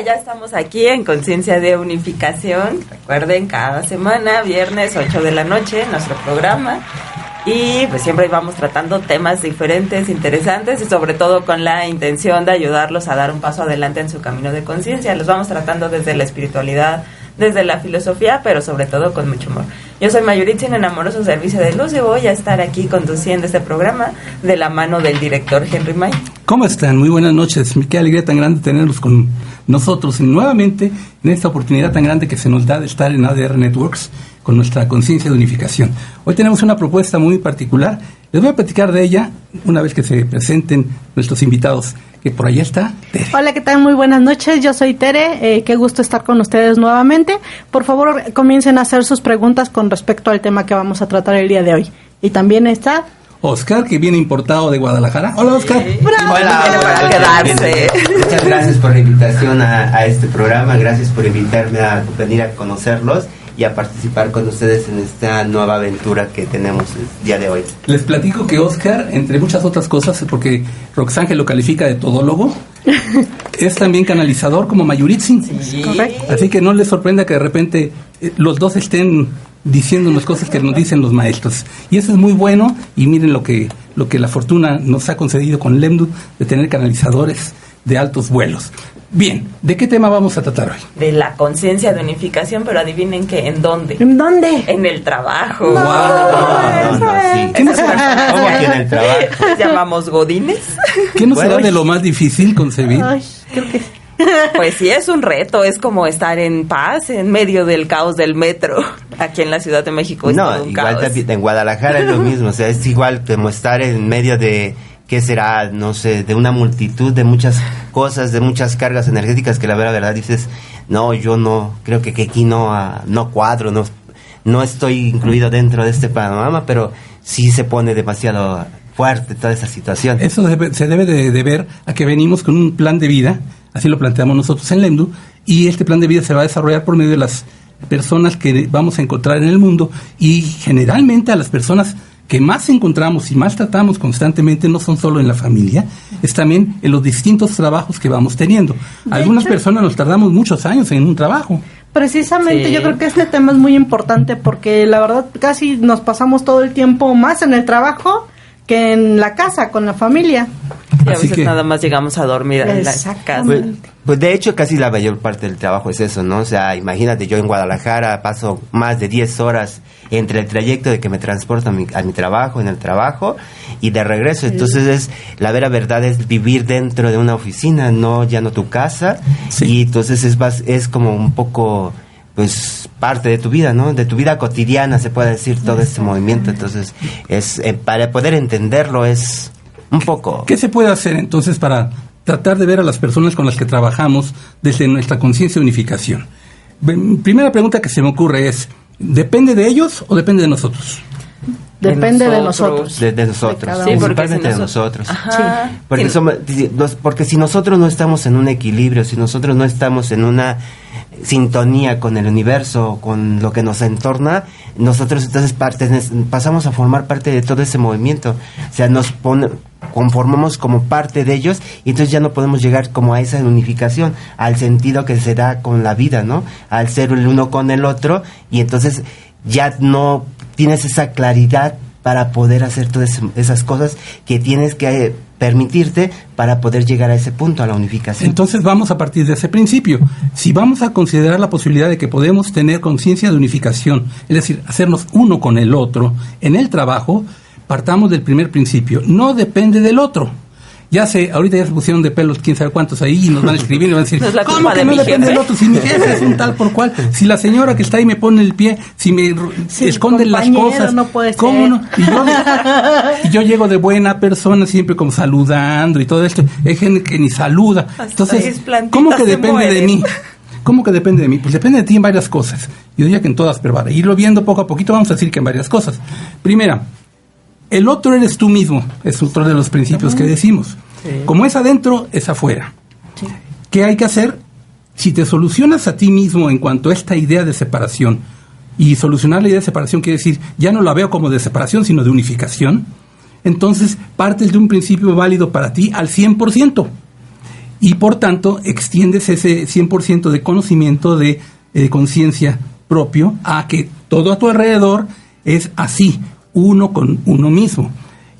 ya estamos aquí en Conciencia de Unificación. Recuerden, cada semana, viernes 8 de la noche, nuestro programa. Y pues siempre vamos tratando temas diferentes, interesantes y sobre todo con la intención de ayudarlos a dar un paso adelante en su camino de conciencia. Los vamos tratando desde la espiritualidad, desde la filosofía, pero sobre todo con mucho humor. Yo soy Mayuritzin, en Amoroso Servicio de Luz, y voy a estar aquí conduciendo este programa de la mano del director Henry May. ¿Cómo están? Muy buenas noches. Qué alegría tan grande tenerlos con nosotros y nuevamente en esta oportunidad tan grande que se nos da de estar en ADR Networks con nuestra conciencia de unificación. Hoy tenemos una propuesta muy particular. Les voy a platicar de ella una vez que se presenten nuestros invitados, que por allá está Tere. Hola, ¿qué tal? Muy buenas noches. Yo soy Tere. Qué gusto estar con ustedes nuevamente. Por favor, comiencen a hacer sus preguntas con respecto al tema que vamos a tratar el día de hoy. Y también está Oscar, que viene importado de Guadalajara. Hola, Oscar. Sí. Hola, para quedarse. Muchas gracias por la invitación a este programa. Gracias por invitarme a venir a conocerlos y a participar con ustedes en esta nueva aventura que tenemos el día de hoy. Les platico que Oscar, entre muchas otras cosas, porque Roxángel lo califica de todólogo, es también canalizador como Mayuritzin. Sí. correcto. Así que no les sorprenda que de repente los dos estén diciéndonos cosas que nos dicen los maestros. Y eso es muy bueno, y miren lo que la fortuna nos ha concedido con Lemdu, de tener canalizadores de altos vuelos. Bien, ¿de qué tema vamos a tratar hoy? De la conciencia de unificación, pero adivinen que ¿en dónde? ¿En dónde? En el trabajo. No. Sí. ¿Qué no ¿Cómo aquí en el trabajo? ¿Les llamamos godines? ¿Qué no Bueno, será de lo más difícil concebir? Ay, creo que Pues sí, es un reto, es como estar en paz en medio del caos del metro. Aquí en la Ciudad de México es todo un igual caos. en Guadalajara es lo mismo, o sea, es igual como estar en medio de, ¿qué será? No sé, de una multitud de muchas cosas, de muchas cargas energéticas que la verdad dices, no, yo no, creo que aquí no cuadro, no estoy incluido dentro de este panorama, pero sí se pone demasiado fuerte toda esa situación. Eso se debe de ver a que venimos con un plan de vida, así lo planteamos nosotros en Lemdu, y este plan de vida se va a desarrollar por medio de las personas que vamos a encontrar en el mundo, y generalmente a las personas que más encontramos y más tratamos constantemente no son solo en la familia, es también en los distintos trabajos que vamos teniendo. Algunas personas nos tardamos muchos años en un trabajo. precisamente Sí. yo creo que este tema es muy importante porque la verdad casi nos pasamos todo el tiempo más en el trabajo que en la casa, con la familia. Y a Así veces que nada más llegamos a dormir en la casa. Exactamente. Pues de hecho casi la mayor parte del trabajo es eso, ¿no? O sea, imagínate, yo en Guadalajara paso más de 10 horas entre el trayecto de que me transporto a mi trabajo, en el trabajo y de regreso. Entonces la vera verdad es vivir dentro de una oficina, ya no tu casa. Sí. Y entonces es como un poco, pues, parte de tu vida, ¿no? De tu vida cotidiana, se puede decir, todo este movimiento. Entonces para poder entenderlo es un poco... ¿Qué se puede hacer entonces para tratar de ver a las personas con las que trabajamos desde nuestra conciencia de unificación? Primera pregunta que se me ocurre es, ¿depende de ellos o depende de nosotros? Depende de nosotros. De nosotros, De Sí, porque principalmente si de nosotros. Ajá. Porque, porque si nosotros no estamos en un equilibrio, si nosotros no estamos en una sintonía con el universo, con lo que nos entorna, nosotros entonces pasamos a formar parte de todo ese movimiento. O sea, conformamos como parte de ellos y entonces ya no podemos llegar como a esa unificación, al sentido que se da con la vida, ¿no? Al ser el uno con el otro, y entonces ya no tienes esa claridad para poder hacer todas esas cosas que tienes que permitirte para poder llegar a ese punto, a la unificación. Entonces vamos a partir de ese principio. Si vamos a considerar la posibilidad de que podemos tener conciencia de unificación, es decir, hacernos uno con el otro en el trabajo, partamos del primer principio. No depende del otro. Ahorita ya se pusieron de pelos quién sabe cuántos ahí y nos van a escribir y van a decir, No es la ¿cómo culpa que de no mi depende jefe? del otro? Si mi jefe es un tal por cual, si la señora que está ahí me pone el pie, si me Sí, esconden las compañero, cosas, no puede ¿cómo ser. no? Y yo llego de buena persona, siempre como saludando y todo esto, hay gente que ni saluda. Hasta Entonces, mis plantitas ¿cómo que se depende de mueren? mí? ¿Cómo que depende de mí? Pues depende de ti en varias cosas. Yo diría que en todas, pero para irlo viendo poco a poquito vamos a decir que en varias cosas. Primera, el otro eres tú mismo, es otro de los principios que decimos. Sí. Como es adentro, es afuera. Sí. ¿Qué hay que hacer? Si te solucionas a ti mismo en cuanto a esta idea de separación, y solucionar la idea de separación quiere decir, ya no la veo como de separación, sino de unificación, entonces partes de un principio válido para ti al 100%. y por tanto extiendes ese 100% de conocimiento, de conciencia propio, a que todo a tu alrededor es así, uno con uno mismo.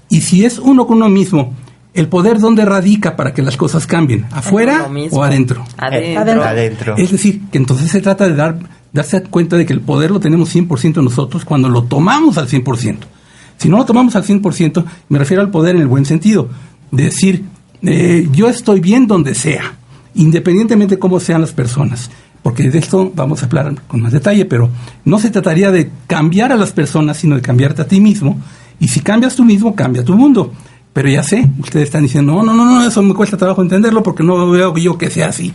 Y si es uno con uno mismo, ¿el poder dónde radica para que las cosas cambien? ¿Afuera o adentro? Adentro. Es decir, que entonces se trata de darse cuenta de que el poder lo tenemos 100% nosotros cuando lo tomamos al 100%. Si no lo tomamos al 100%, me refiero al poder en el buen sentido, de decir, yo estoy bien donde sea, independientemente de cómo sean las personas. Porque de esto vamos a hablar con más detalle, pero no se trataría de cambiar a las personas, sino de cambiarte a ti mismo. Y si cambias tú mismo, cambia tu mundo. Pero ya sé, ustedes están diciendo, no, eso me cuesta trabajo entenderlo porque no veo yo que sea así.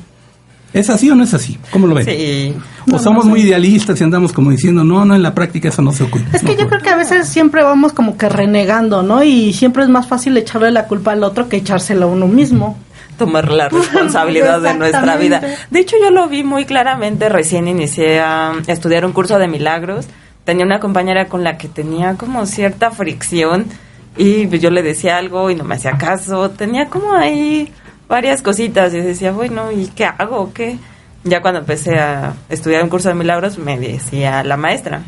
¿Es así o no es así? ¿Cómo lo ven? Sí. O somos muy idealistas y andamos como diciendo, no, en la práctica eso no se ocurre. Es que yo creo que a veces siempre vamos como que renegando, ¿no? Y siempre es más fácil echarle la culpa al otro que echársela a uno mismo. Tomar la responsabilidad de nuestra vida. De hecho, yo lo vi muy claramente. Recién inicié a estudiar un curso de milagros. Tenía una compañera con la que tenía como cierta fricción y pues yo le decía algo y no me hacía caso. Tenía como ahí varias cositas y decía, bueno, ¿y qué hago? ¿Qué? Ya cuando empecé a estudiar un curso de milagros me decía la maestra,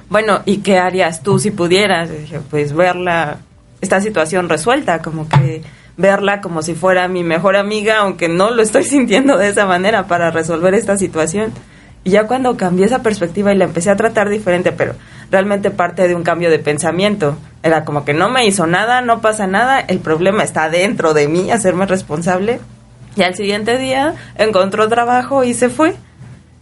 bueno, ¿y qué harías tú si pudieras? Y dije, pues verla, esta situación resuelta, como que verla como si fuera mi mejor amiga, aunque no lo estoy sintiendo de esa manera, para resolver esta situación. Y ya cuando cambié esa perspectiva y la empecé a tratar diferente, pero realmente parte de un cambio de pensamiento, era como que no me hizo nada, no pasa nada, el problema está dentro de mí, hacerme responsable. Y al siguiente día encontró trabajo y se fue.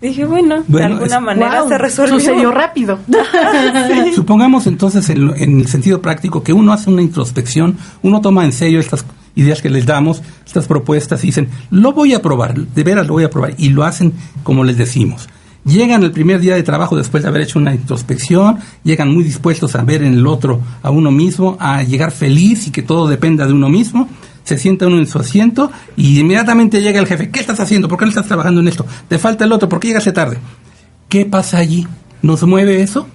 Dije, bueno de alguna manera se resolvió. Sucedió rápido. Sí. Supongamos entonces en el sentido práctico que uno hace una introspección, uno toma en serio estas ideas que les damos, estas propuestas y dicen, lo voy a probar, de veras lo voy a probar, y lo hacen como les decimos. Llegan el primer día de trabajo después de haber hecho una introspección, llegan muy dispuestos a ver en el otro a uno mismo, a llegar feliz y que todo dependa de uno mismo. Se sienta uno en su asiento y inmediatamente llega el jefe. ¿Qué estás haciendo? ¿Por qué no estás trabajando en esto? Te falta el otro. ¿Por qué llegaste tarde? ¿Qué pasa allí? ¿Nos mueve eso?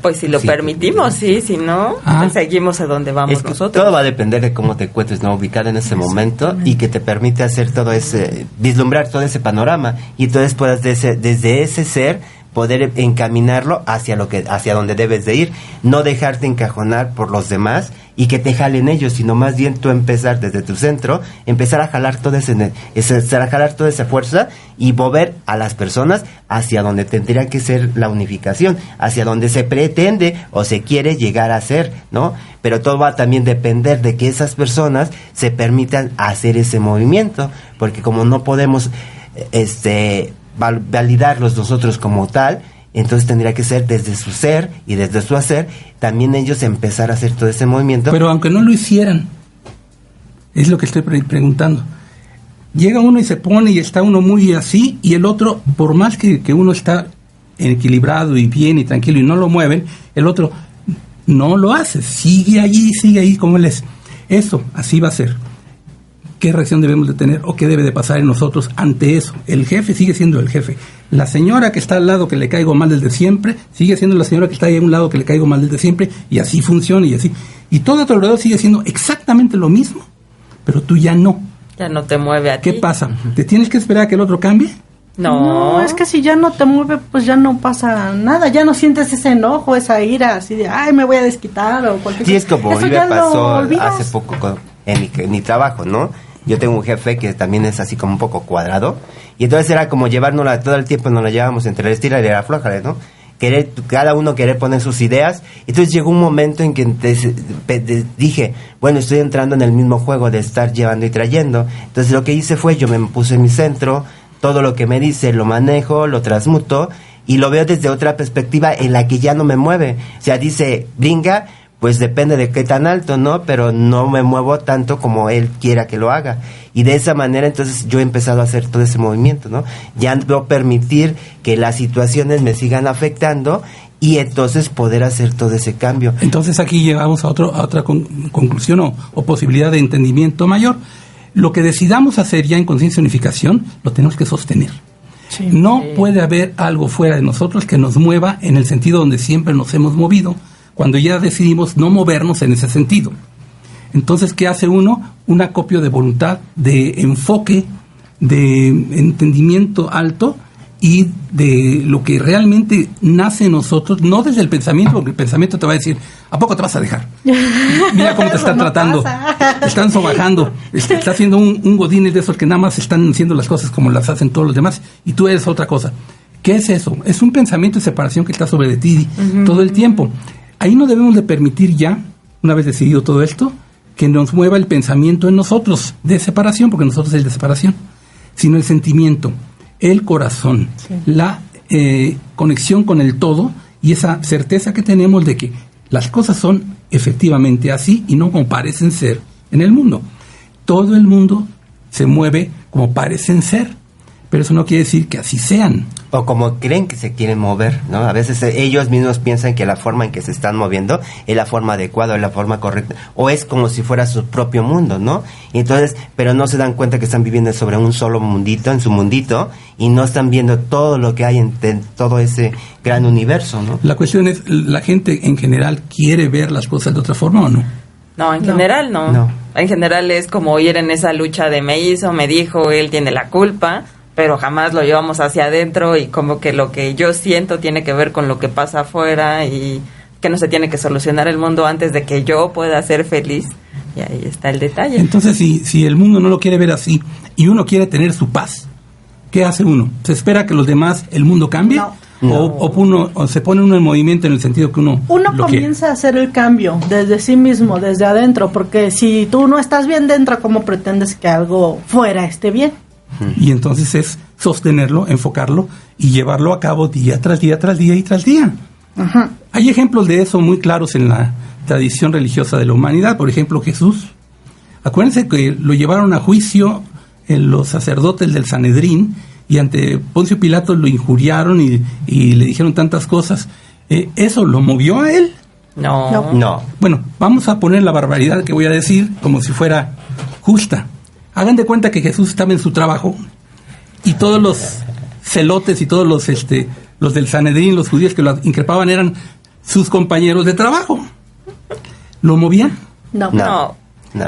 Pues si lo permitimos, sí. Si no, pues seguimos a donde vamos nosotros. Todo va a depender de cómo te encuentres, ¿no? Ubicado en ese momento y que te permite hacer todo ese, vislumbrar todo ese panorama y entonces puedas desde ese ser poder encaminarlo hacia donde debes de ir, no dejarte encajonar por los demás y que te jalen ellos, sino más bien tú empezar desde tu centro, empezar a jalar toda esa fuerza y mover a las personas hacia donde tendría que ser la unificación, hacia donde se pretende o se quiere llegar a ser, ¿no? Pero todo va a también depender de que esas personas se permitan hacer ese movimiento, porque como no podemos validarlos nosotros como tal, entonces tendría que ser desde su ser y desde su hacer, también ellos empezar a hacer todo ese movimiento. Pero aunque no lo hicieran, es lo que estoy preguntando. Llega uno y se pone y está uno muy así, y el otro, por más que uno está equilibrado y bien y tranquilo y no lo mueven, el otro no lo hace, sigue ahí como él es. Eso, así va a ser. ¿Qué reacción debemos de tener o qué debe de pasar en nosotros ante eso? El jefe sigue siendo el jefe. La señora que está al lado que le caigo mal desde siempre, sigue siendo la señora que está ahí a un lado que le caigo mal desde siempre, y así funciona y así. Y todo a tu alrededor sigue siendo exactamente lo mismo, pero tú ya no. Ya no te mueve a ti. ¿Qué pasa? ¿Te tienes que esperar a que el otro cambie? No, es que si ya no te mueve, pues ya no pasa nada, ya no sientes ese enojo, esa ira, así de, ay, me voy a desquitar o cualquier cosa. Sí, es como a mí me pasó hace poco en mi trabajo, ¿no? Yo tengo un jefe que también es así como un poco cuadrado, y entonces era como llevárnosla todo el tiempo, nos la llevábamos entre la estira y la aflójale, ¿no? Cada uno querer poner sus ideas. Entonces llegó un momento en que dije, bueno, estoy entrando en el mismo juego de estar llevando y trayendo. Entonces lo que hice fue, yo me puse en mi centro, todo lo que me dice lo manejo, lo transmuto y lo veo desde otra perspectiva en la que ya no me mueve. O sea, dice, brinca, pues depende de qué tan alto, ¿no? Pero no me muevo tanto como él quiera que lo haga. Y de esa manera, entonces, yo he empezado a hacer todo ese movimiento, ¿no? Ya no permitir que las situaciones me sigan afectando y entonces poder hacer todo ese cambio. Entonces aquí llegamos a otra conclusión o posibilidad de entendimiento mayor. Lo que decidamos hacer ya en Conciencia Unificación, lo tenemos que sostener. Sí, no puede haber algo fuera de nosotros que nos mueva en el sentido donde siempre nos hemos movido, cuando ya decidimos no movernos en ese sentido. Entonces, ¿qué hace uno? un acopio de voluntad, de enfoque, de entendimiento alto y de lo que realmente nace en nosotros, no desde el pensamiento, porque el pensamiento te va a decir, ¿a poco te vas a dejar? Mira cómo te están tratando, te están sobajando, está haciendo un godines de esos que nada más están haciendo las cosas como las hacen todos los demás, y tú eres otra cosa. ¿Qué es eso? Es un pensamiento de separación que está sobre de ti todo el tiempo. Ahí no debemos de permitir ya, una vez decidido todo esto, que nos mueva el pensamiento en nosotros de separación, porque nosotros es el de separación, sino el sentimiento, el corazón, la conexión con el todo y esa certeza que tenemos de que las cosas son efectivamente así y no como parecen ser en el mundo. Todo el mundo se mueve como parecen ser, pero eso no quiere decir que así sean. O como creen que se quieren mover, ¿no? A veces ellos mismos piensan que la forma en que se están moviendo es la forma adecuada, es la forma correcta, o es como si fuera su propio mundo, ¿no? Y entonces, pero no se dan cuenta que están viviendo sobre un solo mundito, en su mundito, y no están viendo todo lo que hay en todo ese gran universo, ¿no? La cuestión es, ¿la gente en general quiere ver las cosas de otra forma o no? No, en general no. En general es como ir en esa lucha de me hizo, me dijo, él tiene la culpa, pero jamás lo llevamos hacia adentro y como que lo que yo siento tiene que ver con lo que pasa afuera y que no se tiene que solucionar el mundo antes de que yo pueda ser feliz. Y ahí está el detalle. Entonces, si el mundo no lo quiere ver así y uno quiere tener su paz, ¿qué hace uno? ¿Se espera que los demás, el mundo cambie? No. O se pone uno en movimiento en el sentido que uno comienza a hacer el cambio desde sí mismo, desde adentro, porque si tú no estás bien dentro, ¿cómo pretendes que algo fuera esté bien? Y entonces es sostenerlo, enfocarlo y llevarlo a cabo día tras día, tras día y tras día. Ajá. Hay ejemplos de eso muy claros en la tradición religiosa de la humanidad. Por ejemplo, Jesús. Acuérdense que lo llevaron a juicio los sacerdotes del Sanedrín y ante Poncio Pilato lo injuriaron y le dijeron tantas cosas. ¿Eso lo movió a él? No. Bueno, vamos a poner la barbaridad que voy a decir como si fuera justa. Hagan de cuenta que Jesús estaba en su trabajo y todos los celotes y todos los del Sanedrín, los judíos que lo increpaban eran sus compañeros de trabajo. ¿Lo movían? No.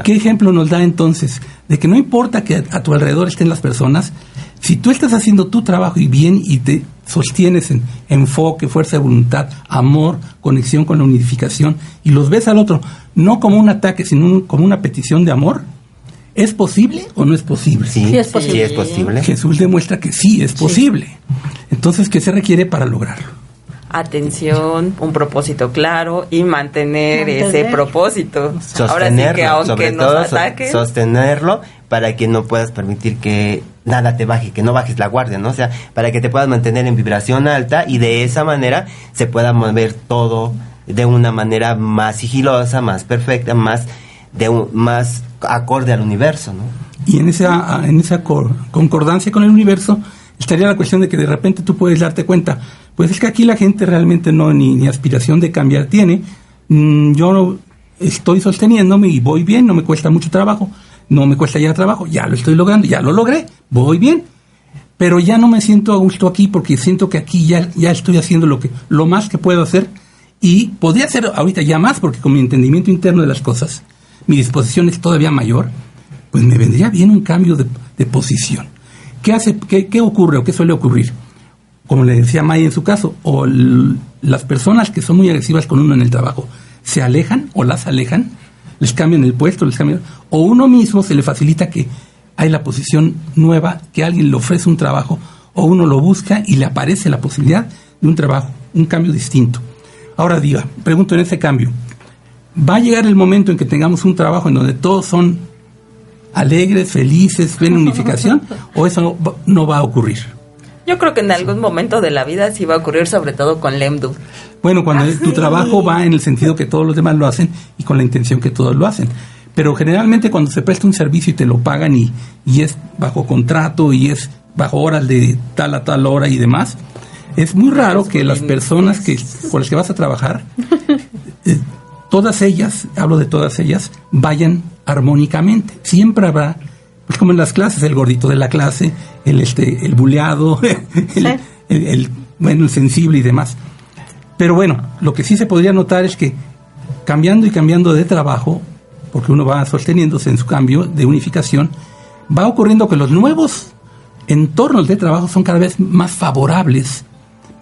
¿Qué ejemplo nos da entonces de que no importa que a tu alrededor estén las personas, si tú estás haciendo tu trabajo y bien y te sostienes en enfoque, fuerza de voluntad, amor, conexión con la unificación y los ves al otro no como un ataque sino como una petición de amor? ¿Es posible o no es posible? Sí, es posible. Sí es posible. Jesús demuestra que sí es posible. Entonces, ¿qué se requiere para lograrlo? Atención, un propósito claro y mantener ese propósito. Ahora sí que aunque nos ataque, sostenerlo para que no puedas permitir que nada te baje, que no bajes la guardia, ¿no? O sea, para que te puedas mantener en vibración alta y de esa manera se pueda mover todo de una manera más sigilosa, más perfecta, más acorde al universo, ¿no? Y en esa concordancia con el universo estaría la cuestión de que de repente tú puedes darte cuenta, pues es que aquí la gente realmente no ni aspiración de cambiar tiene. Yo estoy sosteniéndome y voy bien, no me cuesta mucho trabajo, no me cuesta ya trabajo, ya lo estoy logrando, ya lo logré, voy bien. Pero ya no me siento a gusto aquí porque siento que aquí ya estoy haciendo lo más que puedo hacer y podría hacer ahorita ya más porque con mi entendimiento interno de las cosas, mi disposición es todavía mayor, pues me vendría bien un cambio de posición. ¿Qué ocurre o qué suele ocurrir? Como le decía May en su caso, o las personas que son muy agresivas con uno en el trabajo se alejan o las alejan, les cambian el puesto, o uno mismo se le facilita que hay la posición nueva, que alguien le ofrece un trabajo, o uno lo busca y le aparece la posibilidad de un trabajo, un cambio distinto. Ahora pregunto en ese cambio, ¿va a llegar el momento en que tengamos un trabajo en donde todos son alegres, felices, ven unificación, o eso no va a ocurrir? Yo creo que en algún momento de la vida sí va a ocurrir, sobre todo con Lemdu. Bueno, cuando tu trabajo va en el sentido que todos los demás lo hacen y con la intención que todos lo hacen. Pero generalmente cuando se presta un servicio y te lo pagan y es bajo contrato y es bajo horas de tal a tal hora y demás, es muy raro que las personas con las que vas a trabajar, todas ellas, hablo de todas ellas, vayan armónicamente. Siempre habrá, pues como en las clases, el gordito de la clase, el buleado, el sensible y demás. Pero bueno, lo que sí se podría notar es que cambiando y cambiando de trabajo, porque uno va sosteniéndose en su cambio de unificación, va ocurriendo que los nuevos entornos de trabajo son cada vez más favorables,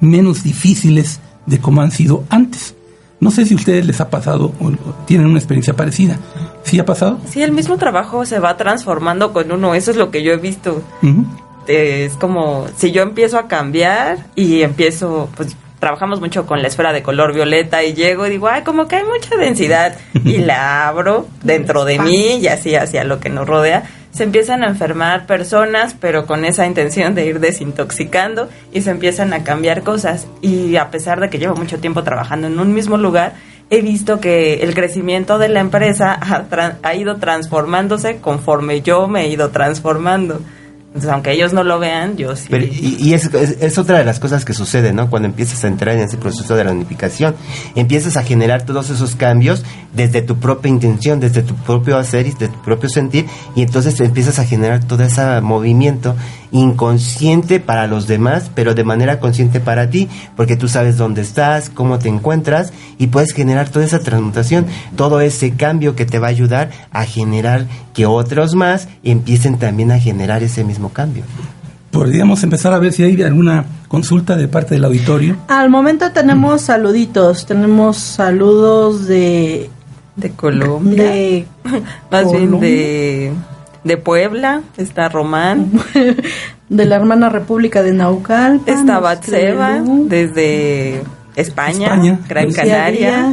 menos difíciles de como han sido antes. No sé si a ustedes les ha pasado o tienen una experiencia parecida. ¿Sí ha pasado? Sí, el mismo trabajo se va transformando con uno, eso es lo que yo he visto. Uh-huh. Es como si yo empiezo a cambiar y empiezo, pues trabajamos mucho con la esfera de color violeta y llego y digo, ay, como que hay mucha densidad y la abro dentro de mí y así hacia lo que nos rodea. Se empiezan a enfermar personas, pero con esa intención de ir desintoxicando y se empiezan a cambiar cosas. Y a pesar de que llevo mucho tiempo trabajando en un mismo lugar, he visto que el crecimiento de la empresa ha ido transformándose conforme yo me he ido transformando. Entonces, aunque ellos no lo vean, yo sí. Pero, y es otra de las cosas que sucede, ¿no? Cuando empiezas a entrar en ese proceso de la unificación, empiezas a generar todos esos cambios desde tu propia intención, desde tu propio hacer y desde tu propio sentir, y entonces empiezas a generar todo ese movimiento inconsciente para los demás, pero de manera consciente para ti, porque tú sabes dónde estás, cómo te encuentras, y puedes generar toda esa transmutación, todo ese cambio que te va a ayudar a generar que otros más empiecen también a generar ese mismo cambio. Podríamos empezar a ver si hay alguna consulta de parte del auditorio. Al momento tenemos saluditos, tenemos saludos de Colombia, más bien de Puebla, está Román, de la hermana República de Naucalpan, está Batseba, desde España, Gran Canaria,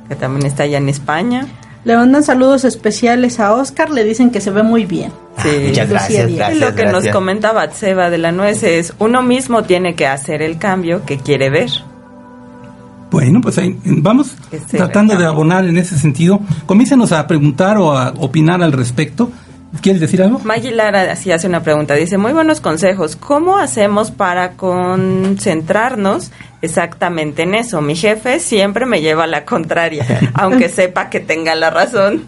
que también está allá en España. Le mandan saludos especiales a Oscar, le dicen que se ve muy bien. Sí, muchas gracias. Y lo que nos comenta Batseba de la Nuez es, uno mismo tiene que hacer el cambio que quiere ver. Bueno, pues ahí vamos tratando de abonar en ese sentido. Comiéncenos a preguntar o a opinar al respecto. ¿Quieres decir algo? Maggie Lara así hace una pregunta, dice, muy buenos consejos, ¿cómo hacemos para concentrarnos exactamente en eso? Mi jefe siempre me lleva a la contraria, aunque sepa que tenga la razón.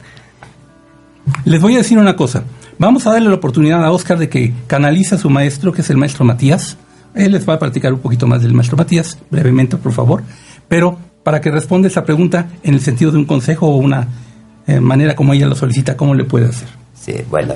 Les voy a decir una cosa, vamos a darle la oportunidad a Oscar de que canalice a su maestro, que es el maestro Matías. Él les va a platicar un poquito más del maestro Matías, brevemente, por favor, pero para que responda esa pregunta en el sentido de un consejo o una manera como ella lo solicita, ¿cómo le puede hacer? Sí, bueno,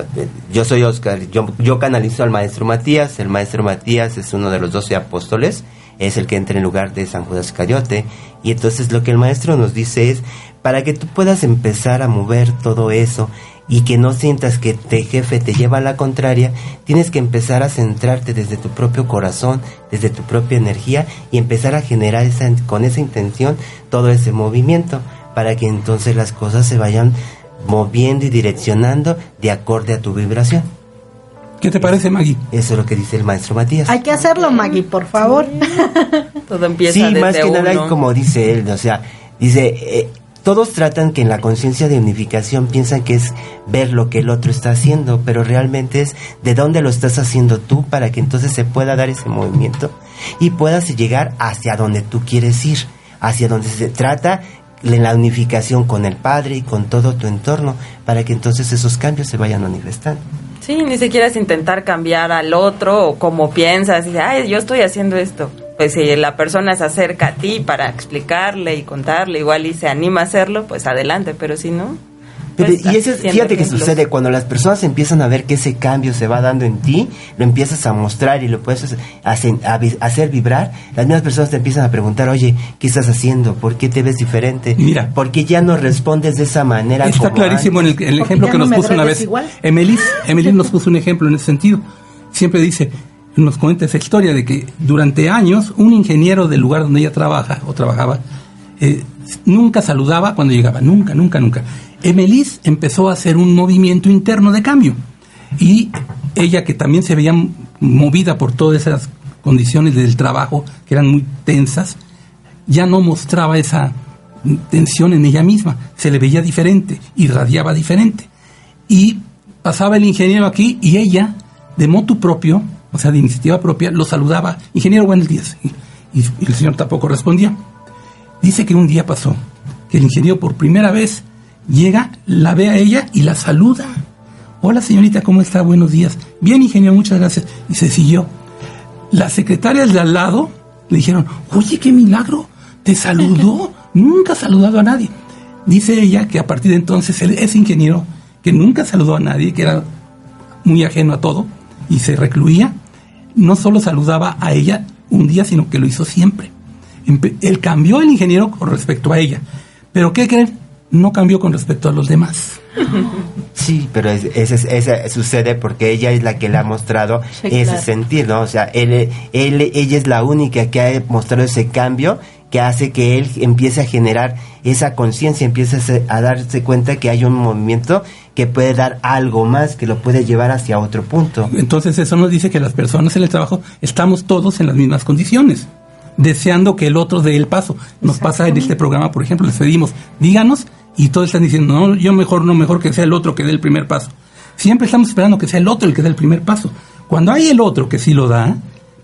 yo soy Oscar, yo canalizo al maestro Matías. El maestro Matías es uno de los 12 apóstoles, es el que entra en lugar de San Judas Iscariote, y entonces lo que el maestro nos dice es, para que tú puedas empezar a mover todo eso, y que no sientas que tu jefe te lleva a la contraria, tienes que empezar a centrarte desde tu propio corazón, desde tu propia energía, y empezar a generar con esa intención todo ese movimiento, para que entonces las cosas se vayan moviendo y direccionando de acorde a tu vibración. ¿Qué te parece, Maggie? Eso es lo que dice el maestro Matías. Hay que hacerlo, Maggie, por favor. Todo empieza sí, desde más que uno. nada, como dice él, o sea, dice, todos tratan que en la conciencia de unificación piensan que es ver lo que el otro está haciendo, pero realmente es de dónde lo estás haciendo tú, para que entonces se pueda dar ese movimiento y puedas llegar hacia donde tú quieres ir, hacia donde se trata la unificación con el Padre y con todo tu entorno, para que entonces esos cambios se vayan manifestando. Sí, ni siquiera es intentar cambiar al otro o como piensas, y dice, ay, yo estoy haciendo esto. Pues si la persona se acerca a ti para explicarle y contarle, igual y se anima a hacerlo, pues adelante, pero si no... Pero, pues, y eso, fíjate que sucede cuando las personas empiezan a ver que ese cambio se va dando en ti, lo empiezas a mostrar y lo puedes hacer vibrar, las mismas personas te empiezan a preguntar, oye, ¿qué estás haciendo? ¿Por qué te ves diferente? Mira, ¿por qué ya no respondes de esa manera? Está clarísimo en el ejemplo que nos puso una vez Emelis nos puso un ejemplo en ese sentido. Siempre dice, nos cuenta esa historia de que durante años un ingeniero del lugar donde ella trabajaba nunca saludaba cuando llegaba, nunca. Emelis empezó a hacer un movimiento interno de cambio, y ella, que también se veía movida por todas esas condiciones del trabajo que eran muy tensas, ya no mostraba esa tensión en ella misma, se le veía diferente, irradiaba diferente, y pasaba el ingeniero aquí y ella, de motu propio, o sea, de iniciativa propia, lo saludaba, ingeniero, buenos días, y el señor tampoco respondía. Dice que un día pasó que el ingeniero por primera vez llega, la ve a ella y la saluda. Hola, señorita, ¿cómo está? Buenos días. Bien, ingeniero, muchas gracias. Y se siguió. Las secretarias de al lado le dijeron, oye, qué milagro, te saludó, nunca ha saludado a nadie. Dice ella que a partir de entonces ese ingeniero, que nunca saludó a nadie, que era muy ajeno a todo y se recluía, no solo saludaba a ella un día, sino que lo hizo siempre. Él cambió el ingeniero con respecto a ella. ¿Pero qué creen? No cambió con respecto a los demás. Sí, pero ese sucede porque ella es la que le ha mostrado ese sentir, ¿no? O sea, ella es la única que ha mostrado ese cambio que hace que él empiece a generar esa conciencia, empiece a darse cuenta que hay un movimiento que puede dar algo más, que lo puede llevar hacia otro punto. Entonces eso nos dice que las personas en el trabajo estamos todos en las mismas condiciones, deseando que el otro dé el paso. Nos pasa en este programa, por ejemplo, les pedimos, díganos, y todos están diciendo, no, yo mejor que sea el otro que dé el primer paso. Siempre estamos esperando que sea el otro el que dé el primer paso. Cuando hay el otro que sí lo da,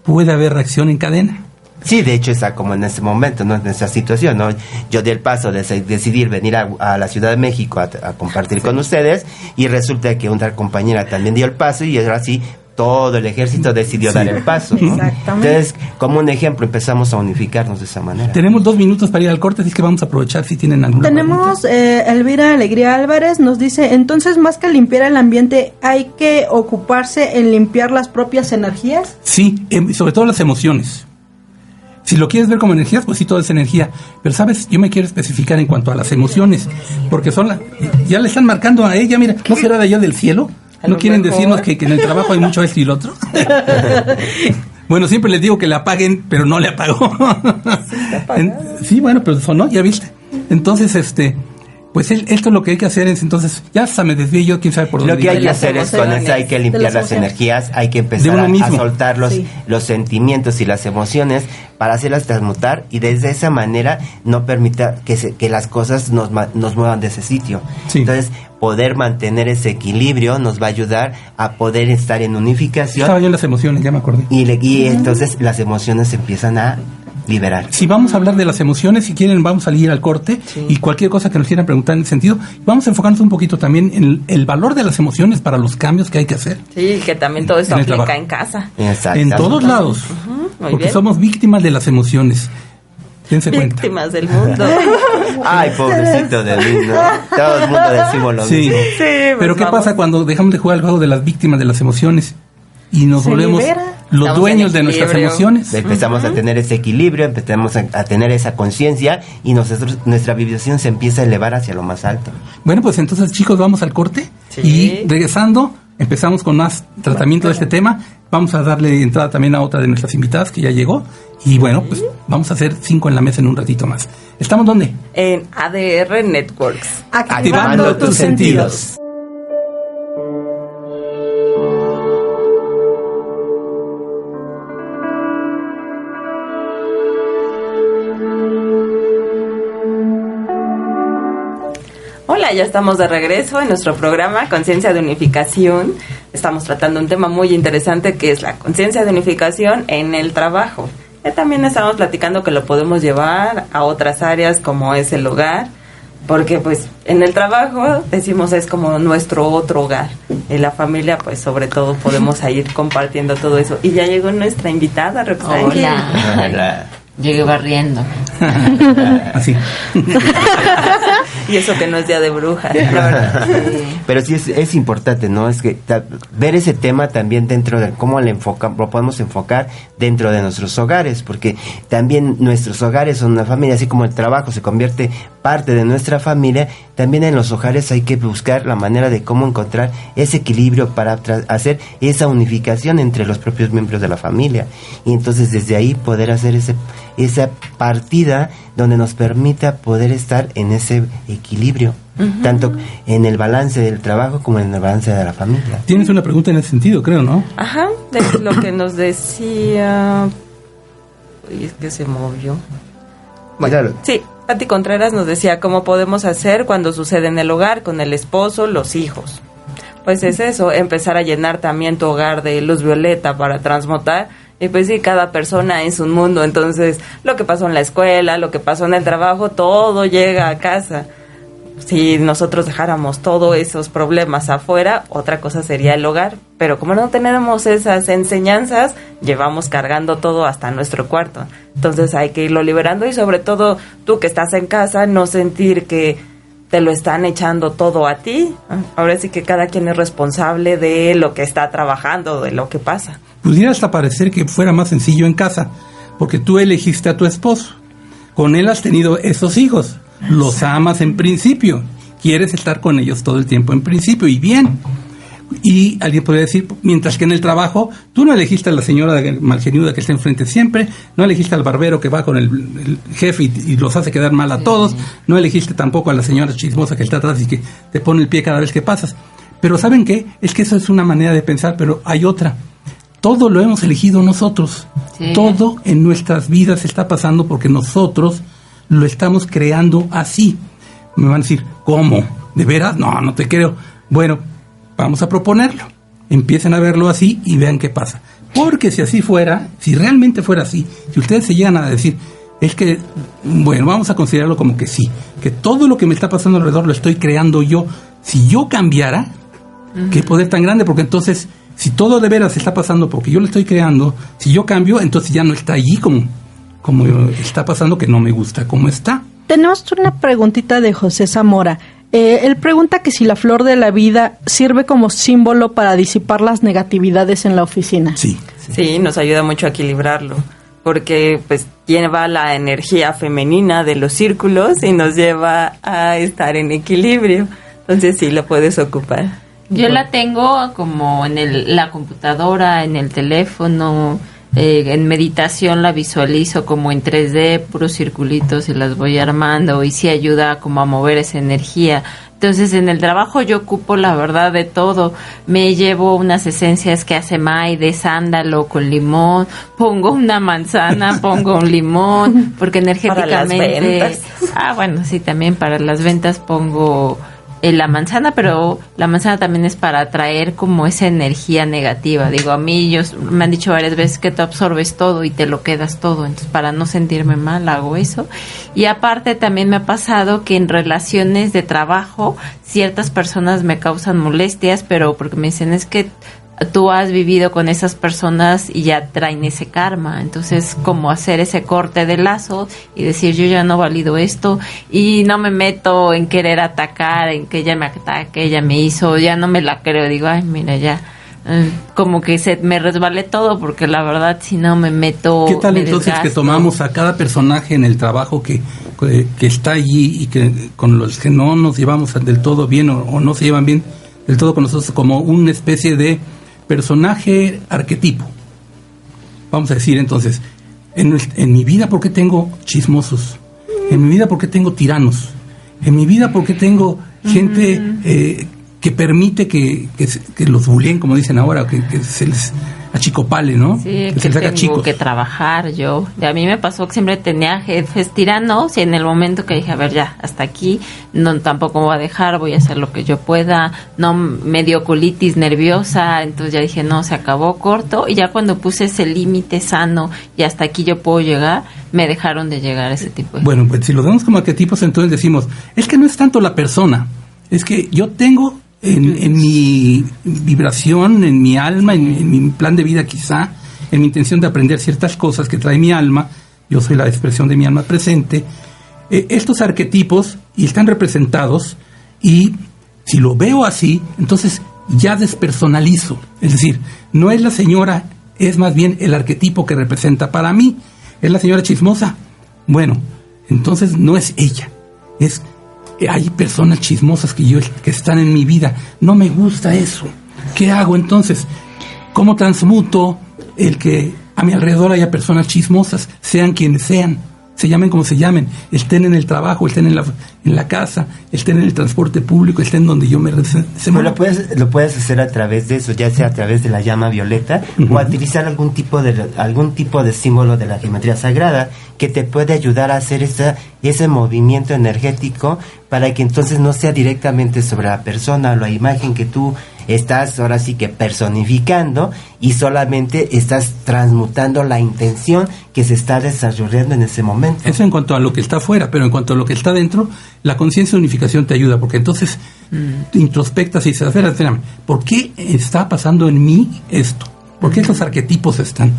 puede haber reacción en cadena. Sí, de hecho está como en ese momento, ¿no? En esa situación, ¿no? Yo di el paso de decidir venir a la Ciudad de México a compartir con ustedes, y resulta que otra compañera también dio el paso, y ahora sí todo el ejército decidió dar el paso, ¿no? Exactamente. Entonces, como un ejemplo, empezamos a unificarnos de esa manera. Tenemos 2 minutos para ir al corte, así que vamos a aprovechar si tienen alguna Tenemos Elvira Alegría Álvarez, nos dice, entonces más que limpiar el ambiente, ¿hay que ocuparse en limpiar las propias energías? Sí, sobre todo las emociones. Si lo quieres ver como energías, pues sí, todo es energía. Pero, ¿sabes? Yo me quiero especificar en cuanto a las emociones, porque ya le están marcando a ella, mira, ¿no será de allá del cielo? ¿No quieren decirnos que en el trabajo hay mucho esto y lo otro? Bueno, siempre les digo que le apaguen, pero no le apagó. Sí, bueno, pero sonó, ya viste. Entonces, pues esto es lo que hay que hacer. Entonces, ya hasta me desvié yo, quién sabe por dónde. Lo que hay que hacer es con eso, hay que limpiar las energías, hay que empezar a soltar los sentimientos y las emociones para hacerlas transmutar, y desde esa manera no permita que las cosas nos muevan de ese sitio. Sí. Entonces, poder mantener ese equilibrio nos va a ayudar a poder estar en unificación. Estaba yo en las emociones, ya me acordé. Y entonces las emociones se empiezan a liberar. Si vamos a hablar de las emociones, si quieren vamos a ir al corte, y cualquier cosa que nos quieran preguntar en ese sentido, vamos a enfocarnos un poquito también en el valor de las emociones para los cambios que hay que hacer. Sí, que también todo esto aplica en casa. En todos lados, porque bien. Somos víctimas de las emociones. Dense cuenta. Víctimas del mundo. Ay, pobrecito de mí, ¿no? Todo el mundo decimos lo mismo. Sí, pero ¿qué pasa cuando dejamos de jugar el juego de las víctimas de las emociones y nos volvemos los dueños de nuestras emociones? Empezamos a tener ese equilibrio, empezamos a tener esa conciencia, y nuestra vibración se empieza a elevar hacia lo más alto. Bueno, pues entonces, chicos, vamos al corte, y regresando empezamos con más tratamiento de este tema. Vamos a darle entrada también a otra de nuestras invitadas que ya llegó, y bueno, pues vamos a hacer 5 en la mesa en un ratito más. ¿Estamos dónde? En ADR Networks. Activando tus sentidos. Hola, ya estamos de regreso en nuestro programa Conciencia de Unificación. Estamos tratando un tema muy interesante que es la conciencia de unificación en el trabajo. También estamos platicando que lo podemos llevar a otras áreas como es el hogar, porque pues en el trabajo decimos es como nuestro otro hogar. En la familia pues sobre todo podemos ir compartiendo todo eso. Y ya llegó nuestra invitada, Roxana. Hola. Llegué barriendo. Así. Y eso que no es día de brujas, la verdad. Sí. Pero sí es importante, ¿no? Es que ver ese tema también dentro de cómo lo podemos enfocar dentro de nuestros hogares, porque también nuestros hogares son una familia, así como el trabajo se convierte parte de nuestra familia, también en los hogares hay que buscar la manera de cómo encontrar ese equilibrio para hacer esa unificación entre los propios miembros de la familia, y entonces desde ahí poder hacer esa partida donde nos permita poder estar en ese equilibrio, tanto en el balance del trabajo como en el balance de la familia. Tienes una pregunta en ese sentido, creo, ¿no? Ajá, de lo que nos decía... Y es que se movió. Bueno, claro. Sí, Pati Contreras nos decía cómo podemos hacer cuando sucede en el hogar, con el esposo, los hijos. Pues es eso, empezar a llenar también tu hogar de luz violeta para transmutar. Y pues sí, cada persona es un mundo, entonces lo que pasó en la escuela, lo que pasó en el trabajo, todo llega a casa. Si nosotros dejáramos todos esos problemas afuera, otra cosa sería el hogar. Pero como no tenemos esas enseñanzas, llevamos cargando todo hasta nuestro cuarto. Entonces hay que irlo liberando, y sobre todo tú que estás en casa, no sentir que te lo están echando todo a ti. Ahora sí que cada quien es responsable de lo que está trabajando, de lo que pasa. Pudiera hasta parecer que fuera más sencillo en casa, porque tú elegiste a tu esposo, con él has tenido esos hijos, los amas en principio, quieres estar con ellos todo el tiempo en principio, y bien. Y alguien podría decir, mientras que en el trabajo, tú no elegiste a la señora malgeniuda que está enfrente siempre, no elegiste al barbero que va con el jefe y los hace quedar mal a todos, no elegiste tampoco a la señora chismosa que está atrás y que te pone el pie cada vez que pasas. Pero ¿saben qué? Es que eso es una manera de pensar, pero hay otra. Todo lo hemos elegido nosotros. Sí. Todo en nuestras vidas está pasando porque nosotros lo estamos creando así. Me van a decir, ¿cómo? ¿De veras? No te creo. Bueno, vamos a proponerlo. Empiecen a verlo así y vean qué pasa. Porque si así fuera, si realmente fuera así, si ustedes se llegan a decir, es que, bueno, vamos a considerarlo como que sí, que todo lo que me está pasando alrededor lo estoy creando yo. Si yo cambiara, qué poder tan grande, porque entonces, si todo de veras está pasando porque yo lo estoy creando, si yo cambio, entonces ya no está allí como está pasando, que no me gusta como está. Tenemos una preguntita de José Zamora. Él pregunta que si la flor de la vida sirve como símbolo para disipar las negatividades en la oficina. Sí, nos ayuda mucho a equilibrarlo, porque pues lleva la energía femenina de los círculos y nos lleva a estar en equilibrio. Entonces sí, lo puedes ocupar. Yo la tengo como en la computadora, en el teléfono, en meditación la visualizo como en 3D, puros circulitos, y las voy armando, y sí ayuda como a mover esa energía. Entonces en el trabajo yo ocupo la verdad de todo. Me llevo unas esencias que hace May de sándalo con limón, pongo una manzana, pongo un limón, porque energéticamente... Para las ventas. Bueno, sí, también para las ventas pongo la manzana, pero la manzana también es para atraer como esa energía negativa. Digo, a mí me han dicho varias veces que tú absorbes todo y te lo quedas todo, entonces para no sentirme mal hago eso. Y aparte también me ha pasado que en relaciones de trabajo ciertas personas me causan molestias, pero porque me dicen, es que tú has vivido con esas personas y ya traen ese karma. Entonces, como hacer ese corte de lazo y decir, yo ya no valido esto y no me meto en querer atacar, en que ella me ataque, ella me hizo, ya no me la creo. Digo, ay, mira, ya como que me resbalé todo, porque la verdad si no me meto. ¿Qué tal entonces que tomamos a cada personaje en el trabajo que está allí y que con los que no nos llevamos del todo bien o no se llevan bien del todo con nosotros, como una especie de personaje arquetipo? Vamos a decir entonces, en mi vida, ¿por qué tengo chismosos? En mi vida, ¿por qué tengo tiranos? En mi vida, ¿por qué tengo gente que permite que los buleen, como dicen ahora, que se les achicopale, ¿no? Sí, que se les haga chicos. Que trabajar yo. A mí me pasó que siempre tenía jefes tiranos y en el momento que dije, a ver, ya, hasta aquí, no, tampoco me voy a dejar, voy a hacer lo que yo pueda, no, me dio colitis nerviosa, entonces ya dije, no, se acabó, corto, y ya cuando puse ese límite sano y hasta aquí yo puedo llegar, me dejaron de llegar ese tipo de... Bueno, pues si lo vemos como arquetipos, entonces decimos, es que no es tanto la persona, es que yo tengo en mi vibración, en mi alma, en mi plan de vida quizá, en mi intención de aprender ciertas cosas que trae mi alma, yo soy la expresión de mi alma presente, estos arquetipos y están representados, y si lo veo así, entonces ya despersonalizo, es decir, no es la señora, es más bien el arquetipo que representa para mí, es la señora chismosa, bueno, entonces no es ella, hay personas chismosas que están en mi vida. No me gusta eso. ¿Qué hago entonces? ¿Cómo transmuto el que a mi alrededor haya personas chismosas, sean quienes sean, se llamen como se llamen, estén en el trabajo, estén en la casa, estén en el transporte público, estén donde yo me desenvuelva? Lo puedes hacer a través de eso, ya sea a través de la llama violeta, o a utilizar algún tipo de símbolo de la geometría sagrada que te puede ayudar a hacer ese movimiento energético, para que entonces no sea directamente sobre la persona o la imagen que tú estás ahora sí que personificando, y solamente estás transmutando la intención que se está desarrollando en ese momento. Eso en cuanto a lo que está afuera, pero en cuanto a lo que está dentro, la conciencia de unificación te ayuda, porque entonces te introspectas y dices, espérame, ¿por qué está pasando en mí esto? ¿Por qué esos arquetipos están?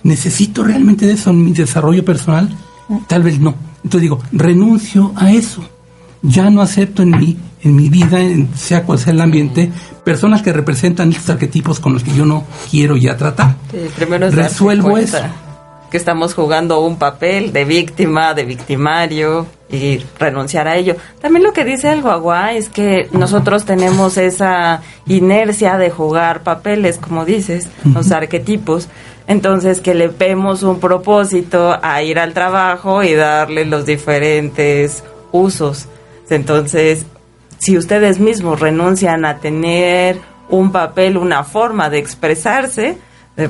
¿Necesito realmente de eso en mi desarrollo personal? Tal vez no. Entonces digo, renuncio a eso. ya no acepto en mi vida, sea cual sea el ambiente, personas que representan estos arquetipos con los que yo no quiero ya tratar. Sí, primero es resuelvo eso. Que estamos jugando un papel de víctima, de victimario, y renunciar a ello. También lo que dice el guaguá es que nosotros tenemos esa inercia de jugar papeles, como dices, los arquetipos. Entonces, que le vemos un propósito a ir al trabajo y darle los diferentes usos. Entonces, si ustedes mismos renuncian a tener un papel, una forma de expresarse,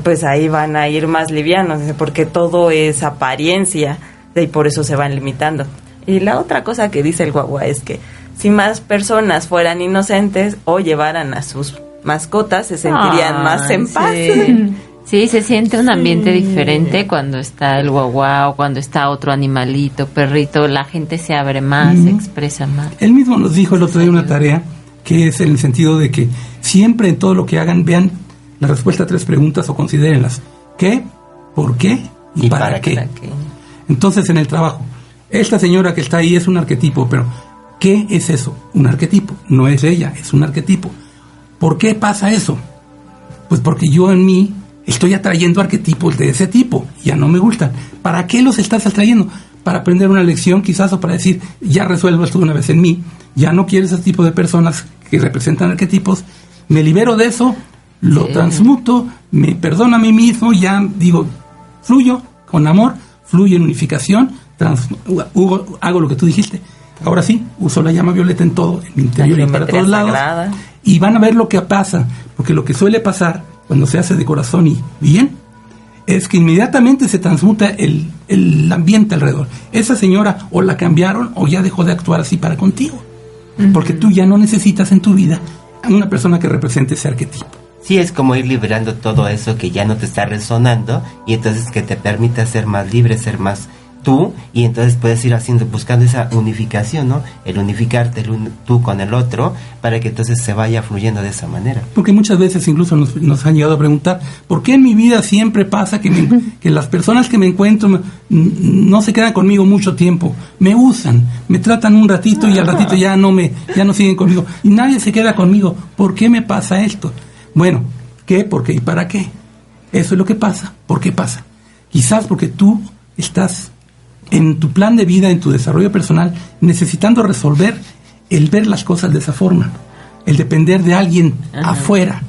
pues ahí van a ir más livianos, porque todo es apariencia, y por eso se van limitando. Y la otra cosa que dice el guagua es que si más personas fueran inocentes o llevaran a sus mascotas, se sentirían más en paz. Sí, se siente un ambiente diferente cuando está el guagua o cuando está otro animalito, perrito, la gente se abre más, se expresa más. Él mismo nos dijo el otro día una tarea, que es en el sentido de que siempre en todo lo que hagan, vean la respuesta a 3 preguntas o considérenlas. ¿Qué? ¿Por qué? ¿Y para qué? Entonces, en el trabajo, esta señora que está ahí es un arquetipo, pero ¿qué es eso? Un arquetipo. No es ella, es un arquetipo. ¿Por qué pasa eso? Pues porque yo en mí estoy atrayendo arquetipos de ese tipo. Ya no me gustan. ¿Para qué los estás atrayendo? Para aprender una lección quizás, o para decir, ya resuelvo esto de una vez en mí. Ya no quiero ese tipo de personas que representan arquetipos. Me libero de eso, lo transmuto, me perdono a mí mismo, ya digo, fluyo con amor, fluyo en unificación, hago lo que tú dijiste. Ahora sí, uso la llama violeta en todo, en mi interior y para todos lados. Y van a ver lo que pasa, porque lo que suele pasar cuando se hace de corazón y bien, es que inmediatamente se transmuta el ambiente alrededor. Esa señora o la cambiaron o ya dejó de actuar así para contigo. Porque tú ya no necesitas en tu vida a una persona que represente ese arquetipo. Sí, es como ir liberando todo eso que ya no te está resonando, y entonces que te permita ser más libre, ser más tú, y entonces puedes ir buscando esa unificación, ¿no? El unificarte tú con el otro, para que entonces se vaya fluyendo de esa manera. Porque muchas veces incluso nos han llegado a preguntar, ¿por qué en mi vida siempre pasa que las personas que me encuentro no se quedan conmigo mucho tiempo? Me usan, me tratan un ratito y al ratito ya no siguen conmigo, y nadie se queda conmigo. ¿Por qué me pasa esto? Bueno, ¿qué? ¿Por qué? ¿Y para qué? Eso es lo que pasa. ¿Por qué pasa? Quizás porque tú estás en tu plan de vida, en tu desarrollo personal, necesitando resolver el ver las cosas de esa forma, el depender de alguien afuera.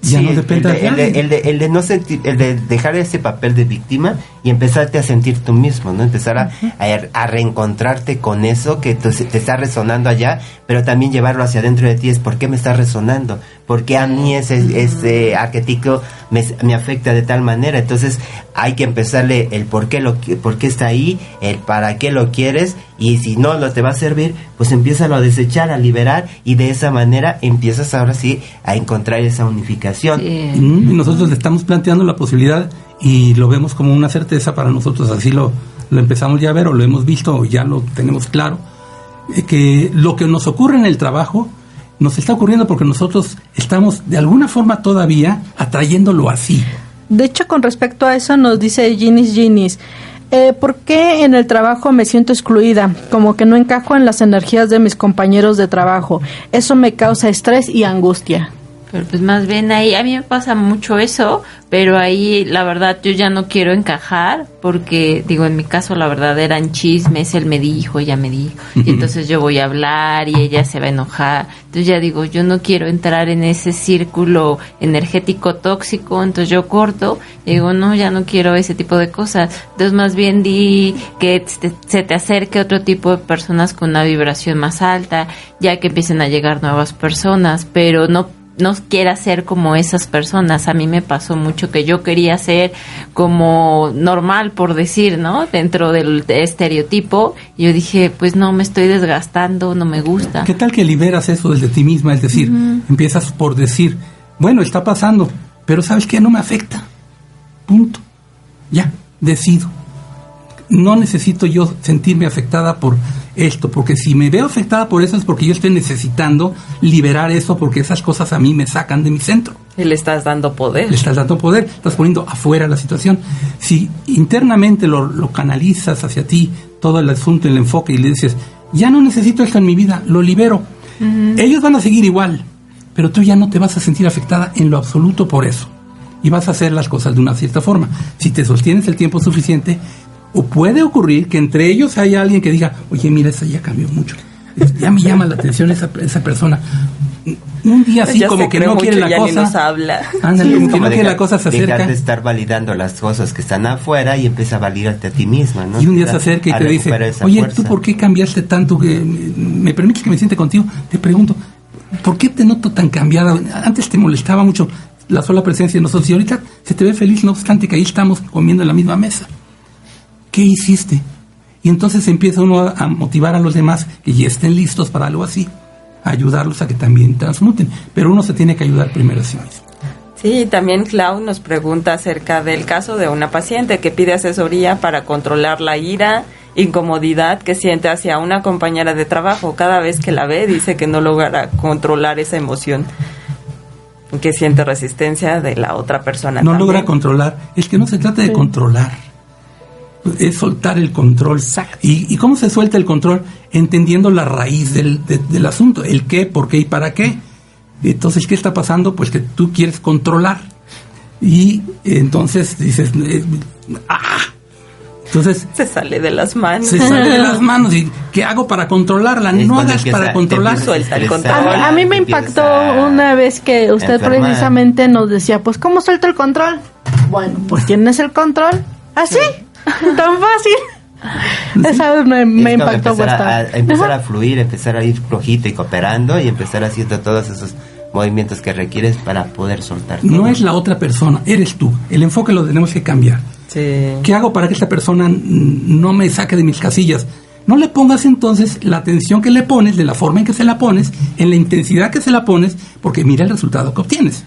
Ya no depende de alguien. El de no sentir, el de dejar ese papel de víctima y empezarte a sentir tú mismo, ¿no? Empezar a reencontrarte con eso que te está resonando allá, pero también llevarlo hacia adentro de ti. Es ¿por qué me está resonando? ¿Por qué a mí ese arquetipo me afecta de tal manera? Entonces hay que empezarle el por qué está ahí, el para qué lo quieres, y si no te va a servir, pues empiézalo a desechar, a liberar, y de esa manera empiezas ahora sí a encontrar esa unificación. Y nosotros le estamos planteando la posibilidad, y lo vemos como una certeza para nosotros, así lo empezamos ya a ver, o lo hemos visto, o ya lo tenemos claro, que lo que nos ocurre en el trabajo nos está ocurriendo porque nosotros estamos de alguna forma todavía atrayéndolo así. De hecho, con respecto a eso nos dice Ginis, ¿por qué en el trabajo me siento excluida? Como que no encajo en las energías de mis compañeros de trabajo. Eso me causa estrés y angustia. Pero pues más bien ahí, a mí me pasa mucho eso, pero ahí la verdad yo ya no quiero encajar, porque digo, en mi caso la verdad eran chismes, él me dijo, ella me dijo, y entonces yo voy a hablar y ella se va a enojar. Entonces ya digo, yo no quiero entrar en ese círculo energético tóxico, entonces yo corto y digo, no, ya no quiero ese tipo de cosas. Entonces más bien di que se te acerque otro tipo de personas con una vibración más alta, ya que empiecen a llegar nuevas personas, pero no quiera ser como esas personas. A mí me pasó mucho que yo quería ser como normal, por decir, ¿no? Dentro del estereotipo. Yo dije, pues no, me estoy desgastando, no me gusta. ¿Qué tal que liberas eso desde ti misma? Es decir, empiezas por decir, bueno, está pasando, pero ¿sabes qué? No me afecta. Punto. Ya, decido. No necesito yo sentirme afectada por esto, porque si me veo afectada por eso es porque yo estoy necesitando liberar eso, porque esas cosas a mí me sacan de mi centro. Y le estás dando poder. Le estás dando poder, estás poniendo afuera la situación. Si internamente lo canalizas hacia ti, todo el asunto, el enfoque, y le dices, ya no necesito esto en mi vida, lo libero. Ellos van a seguir igual, pero tú ya no te vas a sentir afectada en lo absoluto por eso. Y vas a hacer las cosas de una cierta forma. Si te sostienes el tiempo suficiente, o puede ocurrir que entre ellos haya alguien que diga, oye, mira, esa ya cambió mucho. Ya me llama la atención esa persona. Un día así ya como que no quiere la ya cosa. Ni nos habla. Ándale, como que no quiere la cosa, se acerca. Dejar de estar validando las cosas que están afuera y empieza a validarte a ti misma, ¿no? Y un día se acerca y te dice, oye, fuerza. ¿tú por qué cambiaste tanto? Que me permites que me siente contigo. Te pregunto, ¿por qué te noto tan cambiada? Antes te molestaba mucho la sola presencia de nosotros y ahorita se te ve feliz, no obstante que ahí estamos comiendo en la misma mesa. ¿Qué hiciste? Y entonces empieza uno a motivar a los demás que ya estén listos para algo así, a ayudarlos a que también transmuten, pero uno se tiene que ayudar primero a sí mismo. Sí, también Clau nos pregunta acerca del caso de una paciente que pide asesoría para controlar la ira, incomodidad que siente hacia una compañera de trabajo. Cada vez que la ve dice que no logra controlar esa emoción, que siente resistencia de la otra persona. No también logra controlar, es que no se trata de controlar, es soltar el control. ¿Y cómo se suelta el control? Entendiendo la raíz del asunto, el qué, por qué y para qué. Entonces, ¿qué está pasando? Pues que tú quieres controlar. Y entonces dices, Entonces se sale de las manos. Se sale de las manos. ¿Y qué hago para controlarla? No hagas para controlar. Suelta el control. A mí me impactó una vez que usted precisamente nos decía, pues, ¿cómo suelto el control? Bueno, pues, ¿tienes el control? ¿Así? Tan fácil. Esa me impactó bastante. Empezar a fluir, empezar a ir flojito y cooperando y empezar haciendo todos esos movimientos que requieres para poder soltar. No es la otra persona, eres tú. El enfoque lo tenemos que cambiar. Sí. ¿Qué hago para que esta persona no me saque de mis casillas? No le pongas entonces la atención que le pones, de la forma en que se la pones, en la intensidad que se la pones, porque mira el resultado que obtienes.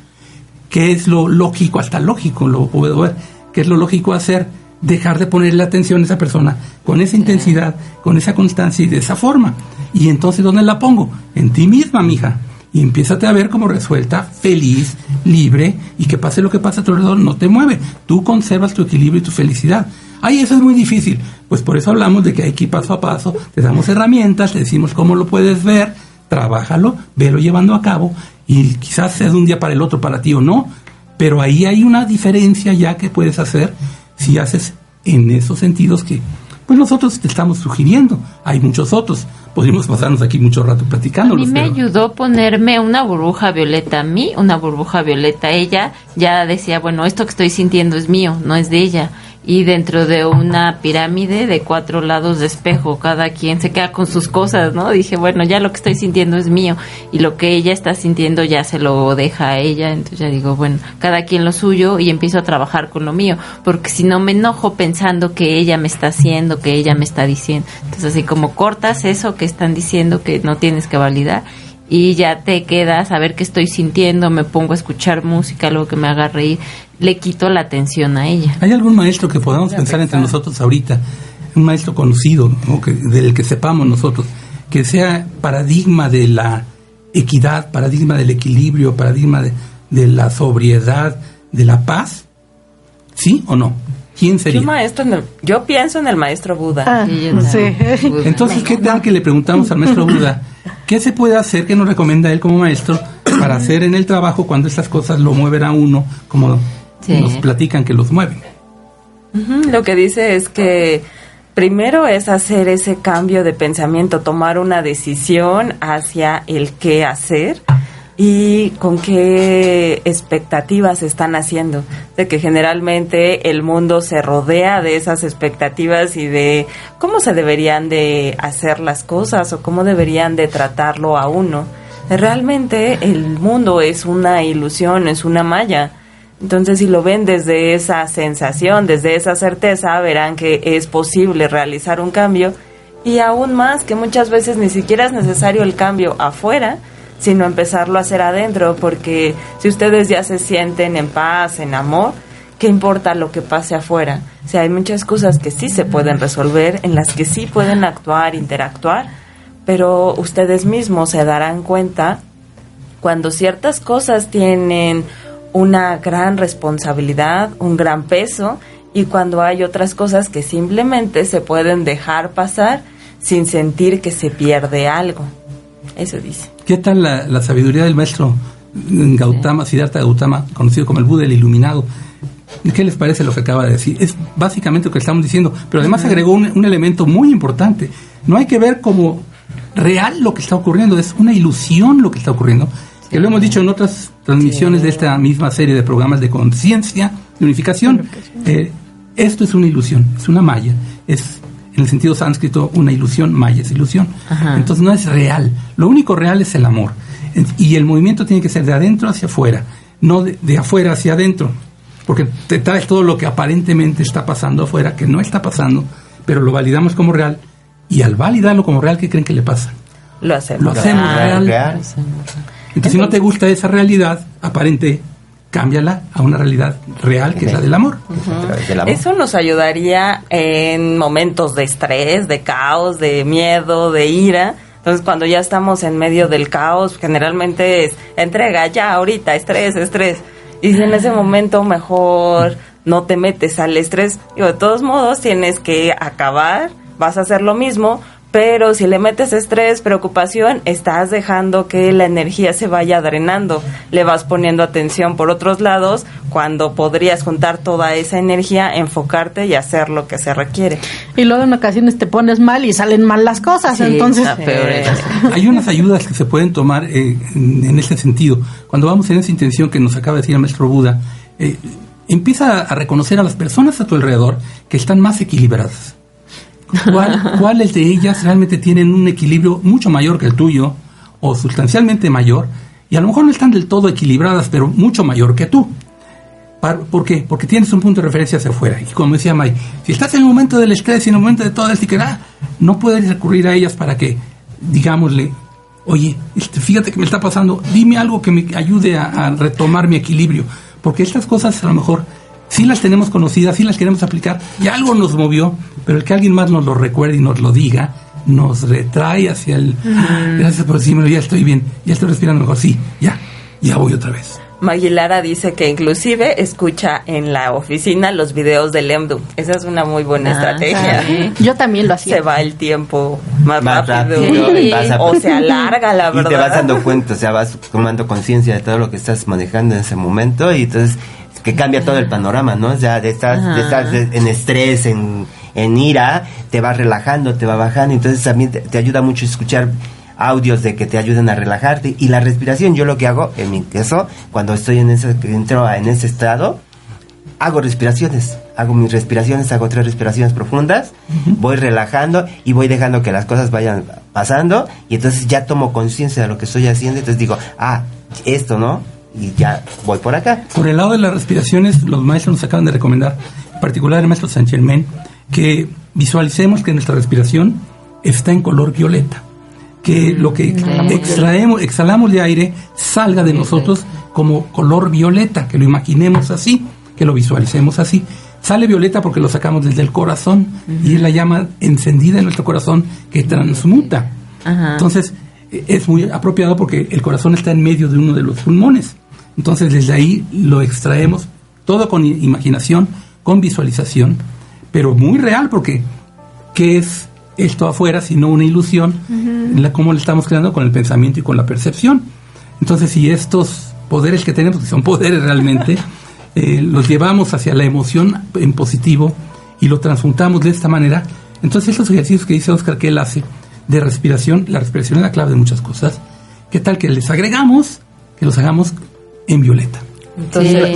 ¿Qué es lo lógico? Hasta lógico lo puedo ver. ¿Qué es lo lógico hacer? Dejar de ponerle atención a esa persona con esa intensidad, con esa constancia y de esa forma. Y entonces, ¿dónde la pongo? En ti misma, mija. Y empiézate a ver como resuelta, feliz, libre, y que pase lo que pase a tu alrededor, no te mueve. Tú conservas tu equilibrio y tu felicidad. Ay, eso es muy difícil. Pues por eso hablamos de que hay que ir paso a paso, te damos herramientas, te decimos cómo lo puedes ver, trabájalo, velo llevando a cabo, y quizás sea de un día para el otro para ti o no, pero ahí hay una diferencia ya que puedes hacer si haces en esos sentidos que pues nosotros te estamos sugiriendo. Hay muchos otros. Podríamos pasarnos aquí mucho rato platicándolos. A mí me ayudó ponerme una burbuja violeta a mí, una burbuja violeta a ella. Ya decía, bueno, esto que estoy sintiendo es mío, no es de ella. Y dentro de una pirámide de 4 lados de espejo, cada quien se queda con sus cosas, ¿no? Dije, bueno, ya lo que estoy sintiendo es mío y lo que ella está sintiendo ya se lo deja a ella. Entonces ya digo, bueno, cada quien lo suyo y empiezo a trabajar con lo mío, porque si no me enojo pensando que ella me está haciendo, que ella me está diciendo. Entonces así como cortas eso que están diciendo que no tienes que validar y ya te quedas a ver qué estoy sintiendo, me pongo a escuchar música, algo que me haga reír, le quito la atención a ella. ¿Hay algún maestro que podamos pensar entre nosotros ahorita, un maestro conocido, o del que sepamos nosotros, que sea paradigma de la equidad, paradigma del equilibrio, paradigma de la sobriedad, de la paz? ¿Sí o no? ¿Quién sería? Yo pienso en el maestro Buda. Sí. Entonces, ¿qué tal que le preguntamos al maestro Buda qué se puede hacer, qué nos recomienda él como maestro para hacer en el trabajo cuando estas cosas lo mueven a uno, como nos platican que los mueven? Lo que dice es que primero es hacer ese cambio de pensamiento, tomar una decisión hacia el qué hacer y con qué expectativas están haciendo. De que generalmente el mundo se rodea de esas expectativas y de cómo se deberían de hacer las cosas o cómo deberían de tratarlo a uno. Realmente el mundo es una ilusión, es una malla. Entonces, si lo ven desde esa sensación, desde esa certeza, verán que es posible realizar un cambio y aún más que muchas veces ni siquiera es necesario el cambio afuera, sino empezarlo a hacer adentro, porque si ustedes ya se sienten en paz, en amor, ¿qué importa lo que pase afuera? O sea, hay muchas cosas que sí se pueden resolver, en las que sí pueden actuar, interactuar, pero ustedes mismos se darán cuenta cuando ciertas cosas tienen una gran responsabilidad, un gran peso, y cuando hay otras cosas que simplemente se pueden dejar pasar sin sentir que se pierde algo. Eso dice. ¿Qué tal la sabiduría del maestro Gautama, Siddhartha Gautama, conocido como el Buda, el iluminado? ¿Qué les parece lo que acaba de decir? Es básicamente lo que estamos diciendo, pero además agregó un elemento muy importante. No hay que ver como real lo que está ocurriendo, es una ilusión lo que está ocurriendo. Que lo hemos dicho en otras transmisiones de esta misma serie de programas de conciencia, de unificación. Esto es una ilusión, es una maya, es en el sentido sánscrito una ilusión, maya es ilusión. Ajá. Entonces no es real, lo único real es el amor. Y el movimiento tiene que ser de adentro hacia afuera, no de afuera hacia adentro, porque te traes todo lo que aparentemente está pasando afuera, que no está pasando, pero lo validamos como real, y al validarlo como real, ¿qué creen que le pasa? Lo hacemos real. Entonces, si no te gusta esa realidad aparente, cámbiala a una realidad real, que es la del amor. Eso nos ayudaría en momentos de estrés, de caos, de miedo, de ira. Entonces, cuando ya estamos en medio del caos, generalmente es entrega ya, ahorita, estrés. Y si en ese momento mejor no te metes al estrés, de todos modos tienes que acabar, vas a hacer lo mismo. Pero si le metes estrés, preocupación, estás dejando que la energía se vaya drenando. Le vas poniendo atención por otros lados cuando podrías juntar toda esa energía, enfocarte y hacer lo que se requiere. Y luego en ocasiones te pones mal y salen mal las cosas, entonces... Hay unas ayudas que se pueden tomar en ese sentido. Cuando vamos en esa intención que nos acaba de decir el maestro Buda, empieza a reconocer a las personas a tu alrededor que están más equilibradas. ¿Cuáles de ellas realmente tienen un equilibrio mucho mayor que el tuyo o sustancialmente mayor? Y a lo mejor no están del todo equilibradas, pero mucho mayor que tú. ¿Por qué? Porque tienes un punto de referencia hacia afuera. Y como decía May, si estás en el momento del estrés y en el momento de todo esto, no puedes recurrir a ellas para que, digámosle, oye, fíjate que me está pasando, dime algo que me ayude a retomar mi equilibrio. Porque estas cosas a lo mejor sí las tenemos conocidas, sí las queremos aplicar, y algo nos movió, pero el que alguien más nos lo recuerde y nos lo diga, nos retrae hacia el... Gracias por decírmelo, ya estoy bien, ya estoy respirando mejor, sí, ya voy otra vez. Maguilara dice que inclusive escucha en la oficina los videos del EMDU. Esa es una muy buena estrategia. Sí. Yo también lo hacía. Se va el tiempo más rápido. Sí. O se alarga, la verdad. Y te vas dando cuenta, o sea, vas tomando conciencia de todo lo que estás manejando en ese momento, y entonces que cambia todo el panorama, ¿no? O sea, de estar en estrés, en ira, te vas relajando, te va bajando, entonces también te ayuda mucho escuchar audios de que te ayuden a relajarte. Y la respiración, yo lo que hago, en mi caso, cuando estoy entro en ese estado, hago respiraciones, hago mis respiraciones, hago 3 respiraciones profundas, voy relajando y voy dejando que las cosas vayan pasando, y entonces ya tomo conciencia de lo que estoy haciendo, entonces digo, esto, ¿no? Y ya voy por acá. Por el lado de las respiraciones, los maestros nos acaban de recomendar, en particular el maestro Saint Germain, que visualicemos que nuestra respiración está en color violeta, que lo que exhalamos de aire salga de nosotros como color violeta, que lo imaginemos así, que lo visualicemos así. Sale violeta porque lo sacamos desde el corazón, y es la llama encendida en nuestro corazón que transmuta. Entonces es muy apropiado porque el corazón está en medio de uno de los pulmones. Entonces desde ahí lo extraemos, todo con imaginación, con visualización, pero muy real, porque ¿qué es esto afuera sino una ilusión? ¿Cómo le estamos creando? Con el pensamiento y con la percepción. Entonces, si estos poderes que tenemos, que son poderes realmente, los llevamos hacia la emoción en positivo y lo transmutamos de esta manera, entonces estos ejercicios que dice Oscar que él hace de respiración, la respiración es la clave de muchas cosas. ¿Qué tal que les agregamos que los hagamos en violeta? Entonces,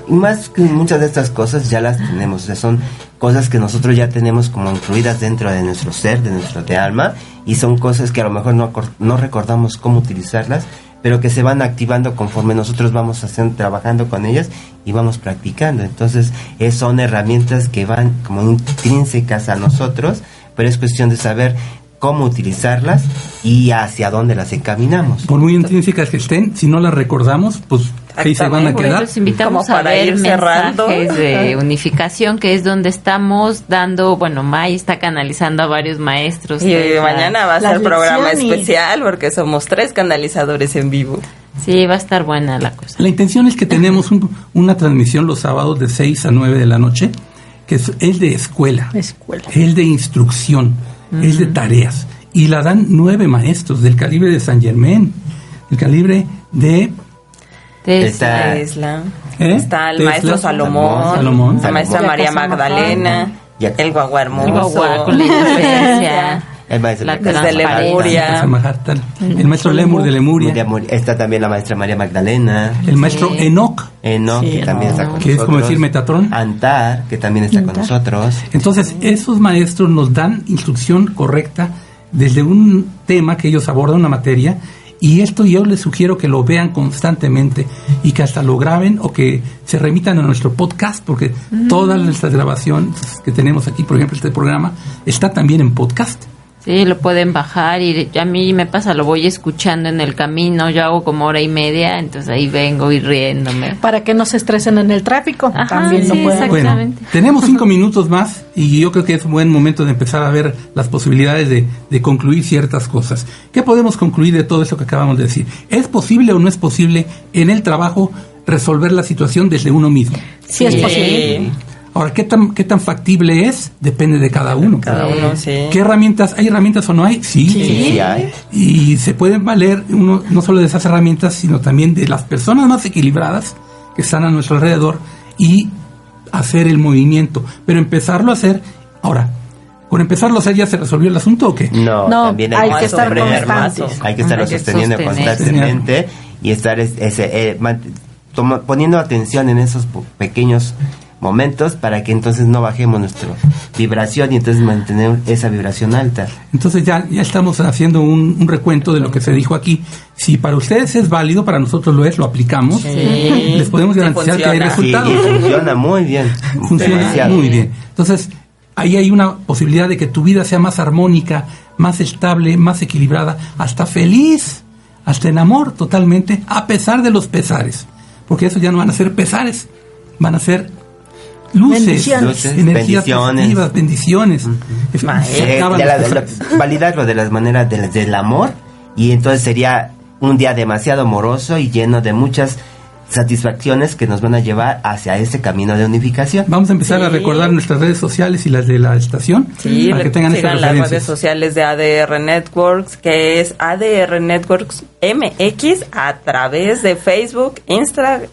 más que muchas de estas cosas ya las tenemos, o sea, son cosas que nosotros ya tenemos como incluidas dentro de nuestro ser, de nuestro alma, y son cosas que a lo mejor no recordamos cómo utilizarlas, pero que se van activando conforme nosotros vamos trabajando con ellas y vamos practicando. Entonces son herramientas que van como intrínsecas a nosotros, pero es cuestión de saber cómo utilizarlas y hacia dónde las encaminamos. Por muy intrínsecas que estén, si no las recordamos, pues ahí se van a quedar. Los invitamos como para a ver ir cerrando de unificación, que es donde estamos dando, May está canalizando a varios maestros. Y mañana va a ser programa especial porque somos 3 canalizadores en vivo. Sí, va a estar buena la cosa. La intención es que tenemos una transmisión los sábados de 6 a 9 de la noche, que es de escuela, el de instrucción. es de tareas. Y la dan 9 maestros del calibre de Saint Germain, del calibre de... Tesla. Está el maestro Salomón, la maestra María Magdalena, el Guagua Hermoso, con la inocencia, el maestro de Lemuria, el maestro Lemur de Lemuria. Está también la maestra María Magdalena, el maestro Enoch, que también está con nosotros, que es como decir Metatron. Antar, que también está con nosotros. Entonces, esos maestros nos dan instrucción correcta desde un tema que ellos abordan, una materia. Y esto yo les sugiero que lo vean constantemente y que hasta lo graben o que se remitan a nuestro podcast, porque todas nuestras grabaciones que tenemos aquí, por ejemplo, este programa, está también en podcast. Sí, lo pueden bajar y a mí me pasa, lo voy escuchando en el camino, yo hago como 1:30, entonces ahí vengo y riéndome. Para que no se estresen en el tráfico, también lo pueden. Bueno, tenemos 5 minutos más y yo creo que es un buen momento de empezar a ver las posibilidades de concluir ciertas cosas. ¿Qué podemos concluir de todo esto que acabamos de decir? ¿Es posible o no es posible en el trabajo resolver la situación desde uno mismo? Sí, es posible. Ahora, ¿qué tan factible es? Depende de cada uno. ¿Qué herramientas? ¿Hay herramientas o no hay? Sí hay. Y se pueden valer uno no solo de esas herramientas, sino también de las personas más equilibradas que están a nuestro alrededor y hacer el movimiento. Pero empezarlo a hacer. Ahora, ¿con empezarlo a hacer ya se resolvió el asunto o qué? No, también hay que estar constantes. Hay que estarlo sosteniendo constantemente y estar poniendo atención en esos pequeños momentos para que entonces no bajemos nuestra vibración y entonces mantener esa vibración alta. Entonces ya estamos haciendo un recuento de lo que se dijo aquí. Si para ustedes es válido, para nosotros lo es, lo aplicamos, les podemos garantizar que hay resultados. Sí, funciona muy bien. Funciona muy bien. Entonces, ahí hay una posibilidad de que tu vida sea más armónica, más estable, más equilibrada, hasta feliz, hasta en amor totalmente, a pesar de los pesares. Porque eso ya no van a ser pesares, van a ser luces, energías positivas, bendiciones. Validarlo de las maneras del amor, y entonces sería un día demasiado amoroso y lleno de muchas satisfacciones que nos van a llevar hacia ese camino de unificación. Vamos a empezar a recordar nuestras redes sociales y las de la estación para que tengan estas referencias. Las redes sociales de ADR Networks, que es ADR Networks MX, a través de Facebook,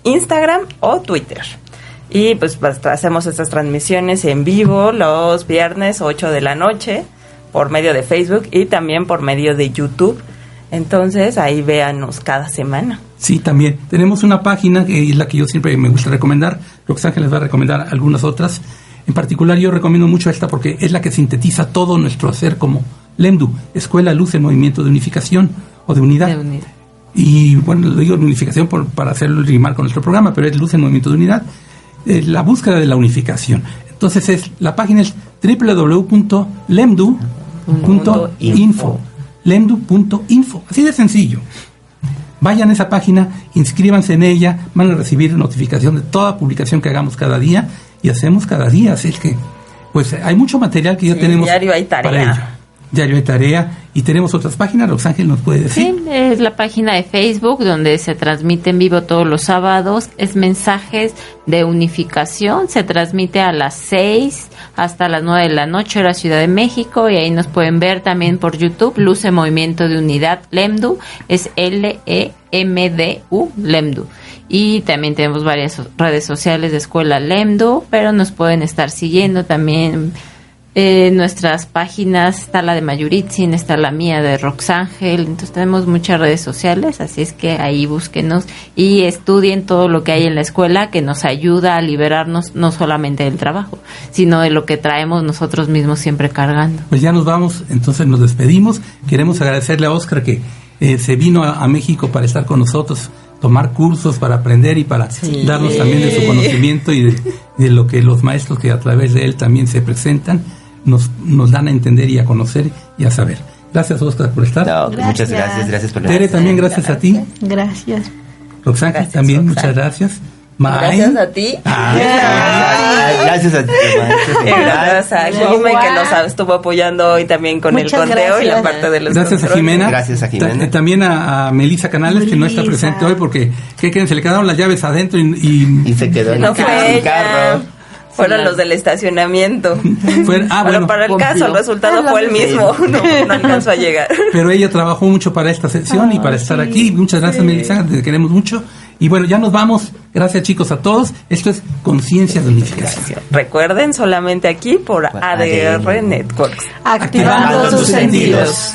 Instagram o Twitter. Y pues hacemos estas transmisiones en vivo los viernes 8 de la noche por medio de Facebook y también por medio de YouTube. Entonces ahí véanos cada semana. Sí, también. Tenemos una página que es la que yo siempre me gusta recomendar. Roxángel les va a recomendar algunas otras. En particular yo recomiendo mucho esta porque es la que sintetiza todo nuestro hacer como LEMDU, Escuela Luz en Movimiento de Unificación o de Unidad. Y bueno, lo digo de unificación para hacerlo rimar con nuestro programa, pero es Luz en Movimiento de Unidad. La búsqueda de la unificación. Entonces la página es www.lemdu.info. lemdu.info, así de sencillo. Vayan a esa página, inscríbanse en ella, van a recibir notificación de toda publicación que hagamos cada día y hacemos cada día, así es que pues hay mucho material que ya tenemos. Diario hay tarea. Para ello. Diario hay tarea y tenemos otras páginas. Roxángel nos puede decir. Sí, es la página de Facebook donde se transmite en vivo todos los sábados, es Mensajes de Unificación, se transmite a las 6 hasta las 9 de la noche en la Ciudad de México, y ahí nos pueden ver también por YouTube. Luz en Movimiento de Unidad LEMDU, es LEMDU, LEMDU. Y también tenemos varias redes sociales de Escuela LEMDU, pero nos pueden estar siguiendo también. Nuestras páginas, está la de Mayuritzin, está la mía de Roxángel, entonces tenemos muchas redes sociales, así es que ahí búsquenos y estudien todo lo que hay en la escuela, que nos ayuda a liberarnos no solamente del trabajo, sino de lo que traemos nosotros mismos siempre cargando. Pues ya nos vamos, entonces nos despedimos. Queremos agradecerle a Óscar que se vino a México para estar con nosotros, tomar cursos para aprender y para darnos también de su conocimiento y de lo que los maestros que a través de él también se presentan nos dan a entender y a conocer y a saber. Gracias, Óscar, por estar. Muchas gracias por Tere, también gracias a ti. Gracias. Roxángel, también muchas gracias. Gracias a ti. Gracias a ti. Gracias a Jimena, que nos estuvo apoyando hoy también con el conteo y la parte de los Gracias a Jimena. Gracias a Jimena. También a Melissa Canales, que no está presente hoy porque ¿qué creen? Se le quedaron las llaves adentro y se quedó en el carro. Fueron los del estacionamiento. Pero para el caso, el resultado fue el mismo. No alcanzó a llegar. Pero ella trabajó mucho para esta sesión y para estar aquí. Muchas gracias, Melissa, te queremos mucho. Y bueno, ya nos vamos. Gracias, chicos, a todos. Esto es Conciencia de Unificación. Recuerden, solamente aquí por ADR Networks. Activando tus sentidos.